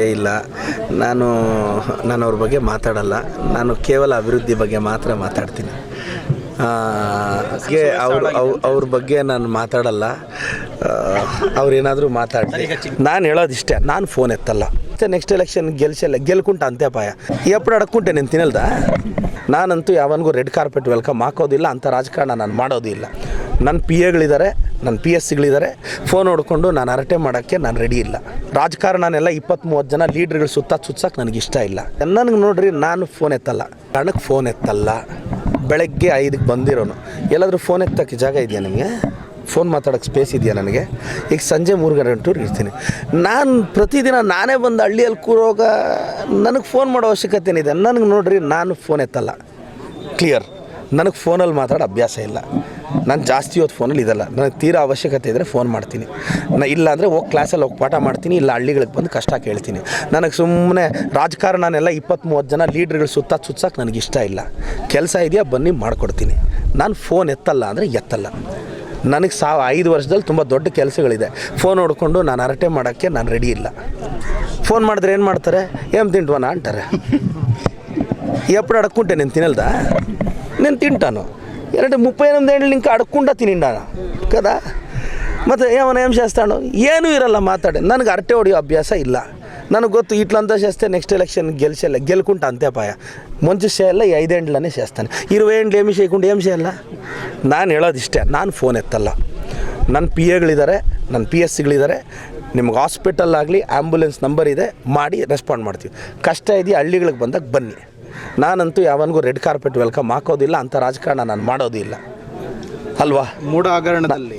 ಇಲ್ಲ. ನಾನು ಅವ್ರ ಬಗ್ಗೆ ಮಾತಾಡಲ್ಲ. ನಾನು ಕೇವಲ ಅಭಿವೃದ್ಧಿ ಬಗ್ಗೆ ಮಾತ್ರ ಮಾತಾಡ್ತೀನಿ. ಅವ್ರ ಬಗ್ಗೆ ನಾನು ಮಾತಾಡಲ್ಲ. ಅವ್ರೇನಾದರೂ ಮಾತಾಡಲಿ. ನಾನು ಹೇಳೋದಿಷ್ಟೇ, ನಾನು ಫೋನ್ ಎತ್ತಲ್ಲ. ಮತ್ತು ನೆಕ್ಸ್ಟ್ ಎಲೆಕ್ಷನ್ ಗೆಲ್ಕುಂಟ ಅಂತ್ಯಪಾಯ ಎప్పుడు ಅಡಕ್కుంటే నేను ತಿನ್ನಲ್ದ. ನಾನಂತೂ ಯಾವನಿಗೂ ರೆಡ್ ಕಾರ್ಪೆಟ್ ವೆಲ್ಕಮ್ ಹಾಕೋದಿಲ್ಲ. ಅಂಥ ರಾಜಕಾರಣ ನಾನು ಮಾಡೋದು ಇಲ್ಲ. ನನ್ನ ಪಿ ಎಗಳಿದ್ದಾರೆ, ನನ್ನ ಪಿ ಎಸ್ ಸಿಗಳಿದ್ದಾರೆ. ಫೋನ್ ಹೊಡ್ಕೊಂಡು ನಾನು ಹರಟೆ ಮಾಡೋಕ್ಕೆ ನಾನು ರೆಡಿ ಇಲ್ಲ. ರಾಜಕಾರಣನೆಲ್ಲ 20-30 ಜನ ಲೀಡ್ರ್ಗಳು ಸುತ್ತಕ್ಕೆ ನನಗಿಷ್ಟ ಇಲ್ಲ. ನನಗೆ ನೋಡ್ರಿ, ನಾನು ಫೋನ್ ಎತ್ತಲ್ಲ. ಕಾರಣಕ್ಕೆ ಫೋನ್ ಎತ್ತಲ್ಲ. ಬೆಳಗ್ಗೆ 5ಕ್ಕೆ ಬಂದಿರೋನು. ಎಲ್ಲಾದರೂ ಫೋನ್ ಎತ್ತಕ್ಕೆ ಜಾಗ ಇದೆಯಾ ನಿಮಗೆ? ಫೋನ್ ಮಾತಾಡೋಕ್ಕೆ ಸ್ಪೇಸ್ ಇದೆಯಾ ನನಗೆ? ಈಗ ಸಂಜೆ 3 ಗಂಟೆವರೆಗೂ ಇರ್ತೀನಿ. ನಾನು ಪ್ರತಿದಿನ ನಾನೇ ಬಂದು ಹಳ್ಳಿಯಲ್ಲಿ ಕೂರೋಗ ನನಗೆ ಫೋನ್ ಮಾಡೋ ಅವಶ್ಯಕತೆ ಏನಿದೆ? ನನಗೆ ನೋಡ್ರಿ, ನಾನು ಫೋನ್ ಎತ್ತಲ್ಲ. ಕ್ಲಿಯರ್. ನನಗೆ ಫೋನಲ್ಲಿ ಮಾತಾಡೋ ಅಭ್ಯಾಸ ಇಲ್ಲ. ನಾನು ಜಾಸ್ತಿ ಹೊತ್ತು ಫೋನಲ್ಲಿ ಇದಲ್ಲ. ನನಗೆ ತೀರಾ ಅವಶ್ಯಕತೆ ಇದ್ದರೆ ಫೋನ್ ಮಾಡ್ತೀನಿ. ಇಲ್ಲ ಅಂದರೆ ಹೋಗಿ ಕ್ಲಾಸಲ್ಲಿ ಹೋಗಿ ಪಾಠ ಮಾಡ್ತೀನಿ. ಇಲ್ಲ ಹಳ್ಳಿಗಳಿಗೆ ಬಂದು ಕಷ್ಟ ಕೇಳ್ತೀನಿ. ನನಗೆ ಸುಮ್ಮನೆ ರಾಜಕಾರಣನೆಲ್ಲ 20-30 ಜನ ಲೀಡ್ರ್ಗಳು ಸುತ್ತಕ್ಕೆ ನನಗಿಷ್ಟ ಇಲ್ಲ. ಕೆಲಸ ಇದೆಯಾ ಬನ್ನಿ ಮಾಡಿಕೊಡ್ತೀನಿ. ನಾನು ಫೋನ್ ಎತ್ತಲ್ಲ ಅಂದರೆ ಎತ್ತಲ್ಲ. ನನಗೆ 5 ವರ್ಷದಲ್ಲಿ ತುಂಬ ದೊಡ್ಡ ಕೆಲಸಗಳಿದೆ. ಫೋನ್ ಹೊಡ್ಕೊಂಡು ನಾನು ಹರಟೆ ಮಾಡೋಕ್ಕೆ ನಾನು ರೆಡಿ ಇಲ್ಲ. ಫೋನ್ ಮಾಡಿದ್ರೆ ಏನು ಮಾಡ್ತಾರೆ? ಏನು ತಿಂಟ್ವನ ಅಂತಾರೆ. ఎప్పుడు అడక్కుంటే నేను తినల్దా? నేను తింటాను. ఎందుకంటే 38 ఏళ్ళు ఇంకా అడగకుండా తినిండాను కదా. ಮತ್ತು ఏం చేస్తాను? ಏನೂ ఇరಲ್ಲ మాట్లాడే. ನನಗೆ ಹರಟೆ ಹೊಡೆಯೋ ಅಭ್ಯಾಸ ಇಲ್ಲ. ನನಗೆ ಗೊತ್ತು ఇట్లంతా చేస్తే నెక్స్ట్ ఎలక్షన్ గెలుకుంటా అంతేపాయ. మంచి చేయాల 5 ఏళ్ళనే చేస్తాను. 20 ఏళ్ళు ఏమి చేయకుండా ఏం చేయాల? ನಾನು ಹೇಳೋದಿಷ್ಟೇ, ನಾನು ಫೋನ್ ಎತ್ತಲ್ಲ. ನನ್ನ ಪಿ ಎಗಳಿದ್ದಾರೆ, ನನ್ನ ಪಿ ಎಸ್ ಸಿಗಳಿದ್ದಾರೆ. ನಿಮ್ಗೆ ಹಾಸ್ಪಿಟಲ್ ಆಗಲಿ ಆ್ಯಂಬುಲೆನ್ಸ್ ನಂಬರ್ ಇದೆ, ಮಾಡಿ ರೆಸ್ಪಾಂಡ್ ಮಾಡ್ತೀವಿ. ಕಷ್ಟ ಇದೆಯಾ ಹಳ್ಳಿಗಳಿಗೆ ಬಂದಾಗ ಬನ್ನಿ. ನಾನಂತೂ ಯಾವನಿಗೂ ರೆಡ್ ಕಾರ್ಪೆಟ್ ವೆಲ್ಕಮ್ ಹಾಕೋದಿಲ್ಲ. ಅಂಥ ರಾಜಕಾರಣ ನಾನು ಮಾಡೋದು ಇಲ್ಲ ಅಲ್ವಾ? ಮೂಢ ಹಗರಣದಲ್ಲಿ